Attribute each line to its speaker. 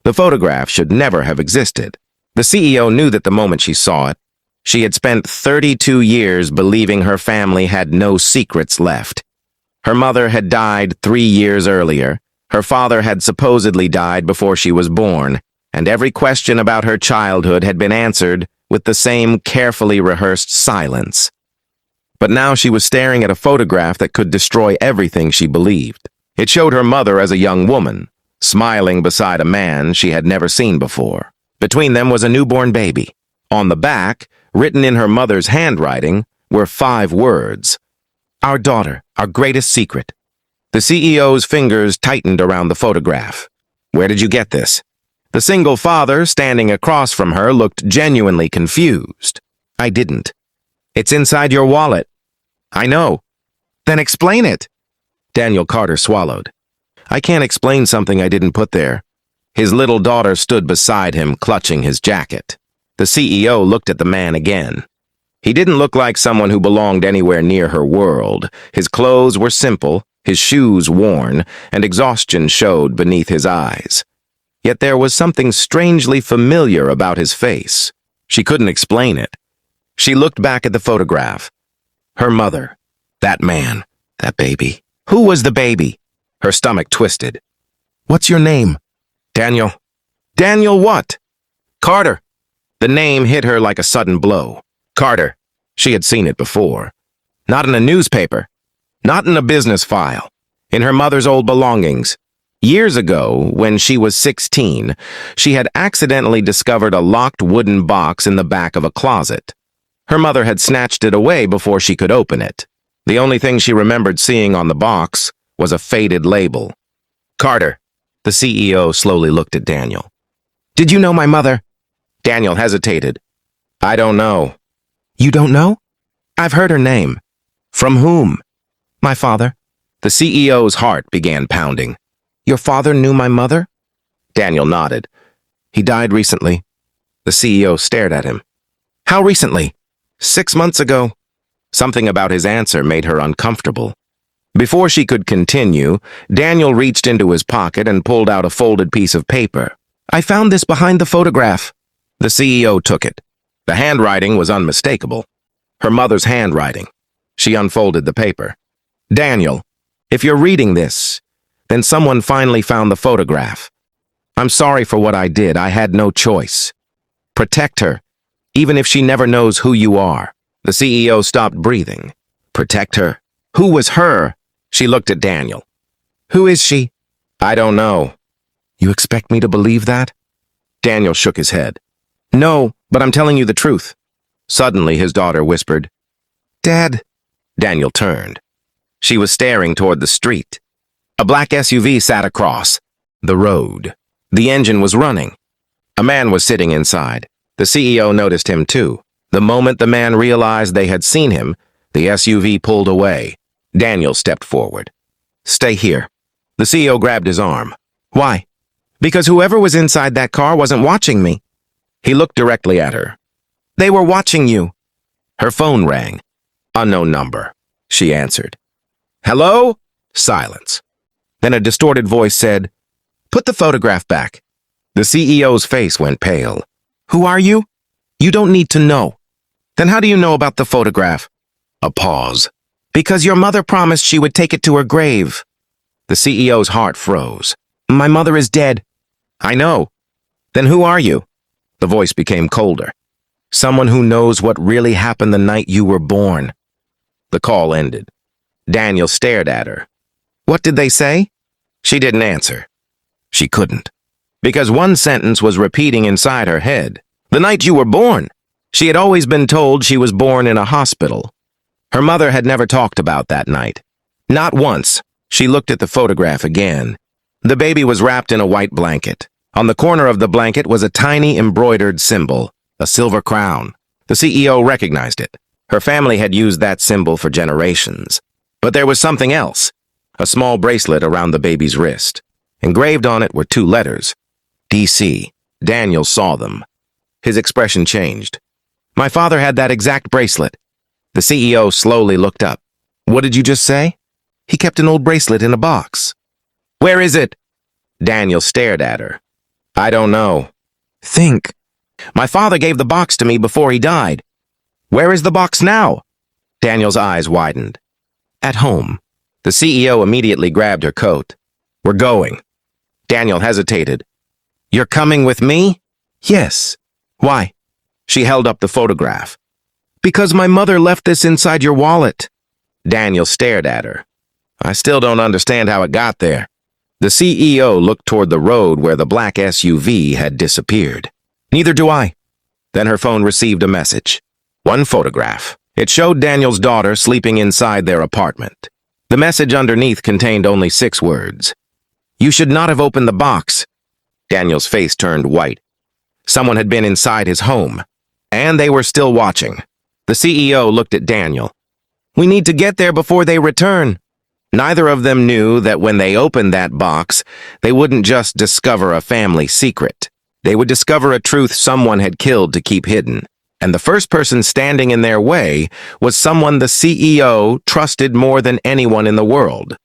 Speaker 1: The photograph should never have existed. The CEO knew that the moment she saw it. She had spent 32 years believing her family had no secrets left. Her mother had died 3 years earlier. Her father had supposedly died before she was born, and every question about her childhood had been answered with the same carefully rehearsed silence. But now she was staring at a photograph that could destroy everything she believed. It showed her mother as a young woman, smiling beside a man she had never seen before. Between them was a newborn baby. On the back, written in her mother's handwriting, were 5 words. "Our daughter, our greatest secret." The CEO's fingers tightened around the photograph. "Where did you get this?" The single father, standing across from her, looked genuinely confused. "I didn't. It's inside your wallet." "I know." "Then explain it." Daniel Carter swallowed. "I can't explain something I didn't put there." His little daughter stood beside him, clutching his jacket. The CEO looked at the man again. He didn't look like someone who belonged anywhere near her world. His clothes were simple, his shoes worn, and exhaustion showed beneath his eyes. Yet there was something strangely familiar about his face. She couldn't explain it. She looked back at the photograph. Her mother. That man. That baby. Who was the baby? Her stomach twisted. "What's your name?" "Daniel." "Daniel what?" "Carter." The name hit her like a sudden blow. Carter. She had seen it before. Not in a newspaper. Not in a business file. In her mother's old belongings. Years ago, when she was 16, she had accidentally discovered a locked wooden box in the back of a closet. Her mother had snatched it away before she could open it. The only thing she remembered seeing on the box was a faded label. "Carter." The CEO slowly looked at Daniel. "Did you know my mother?" Daniel hesitated. "I don't know." "You don't know?" "I've heard her name." "From whom?" "My father." The CEO's heart began pounding. "Your father knew my mother?" Daniel nodded. "He died recently." The CEO stared at him. "How recently?" "6 months ago." Something about his answer made her uncomfortable. Before she could continue, Daniel reached into his pocket and pulled out a folded piece of paper. "I found this behind the photograph." The CEO took it. The handwriting was unmistakable. Her mother's handwriting. She unfolded the paper. "Daniel, if you're reading this, then someone finally found the photograph. I'm sorry for what I did. I had no choice. Protect her, even if she never knows who you are." The CEO stopped breathing. Protect her? Who was her? She looked at Daniel. "Who is she?" "I don't know." "You expect me to believe that?" Daniel shook his head. "No, but I'm telling you the truth." Suddenly, his daughter whispered, "Dad." Daniel turned. She was staring toward the street. A black SUV sat across the road. The engine was running. A man was sitting inside. The CEO noticed him too. The moment the man realized they had seen him, the SUV pulled away. Daniel stepped forward. "Stay here." The CEO grabbed his arm. "Why?" "Because whoever was inside that car wasn't watching me." He looked directly at her. "They were watching you." Her phone rang. "Unknown number," she answered. "Hello?" Silence. Then a distorted voice said, "Put the photograph back." The CEO's face went pale. "Who are you?" "You don't need to know." "Then how do you know about the photograph?" A pause. "Because your mother promised she would take it to her grave." The CEO's heart froze. "My mother is dead." "I know." "Then who are you?" The voice became colder. "Someone who knows what really happened the night you were born." The call ended. Daniel stared at her. "What did they say?" She didn't answer. She couldn't. Because one sentence was repeating inside her head. "The night you were born." She had always been told she was born in a hospital. Her mother had never talked about that night. Not once. She looked at the photograph again. The baby was wrapped in a white blanket. On the corner of the blanket was a tiny embroidered symbol, a silver crown. The CEO recognized it. Her family had used that symbol for generations. But there was something else. A small bracelet around the baby's wrist. Engraved on it were 2 letters. DC. Daniel saw them. His expression changed. "My father had that exact bracelet." The CEO slowly looked up. "What did you just say?" "He kept an old bracelet in a box." "Where is it?" Daniel stared at her. I don't know. Think. My father gave the box to me before he died. Where is the box now? Daniel's eyes widened. At home. The CEO immediately grabbed her coat. We're going. Daniel hesitated. You're coming with me? Yes. Why? She held up the photograph. Because my mother left this inside your wallet. Daniel stared at her. I still don't understand how it got there. The CEO looked toward the road where the black SUV had disappeared. Neither do I. Then her phone received a message. One photograph. It showed Daniel's daughter sleeping inside their apartment. The message underneath contained only 6 words. You should not have opened the box. Daniel's face turned white. Someone had been inside his home, and they were still watching. The CEO looked at Daniel. We need to get there before they return. Neither of them knew that when they opened that box, they wouldn't just discover a family secret. They would discover a truth someone had killed to keep hidden. And the first person standing in their way was someone the CEO trusted more than anyone in the world.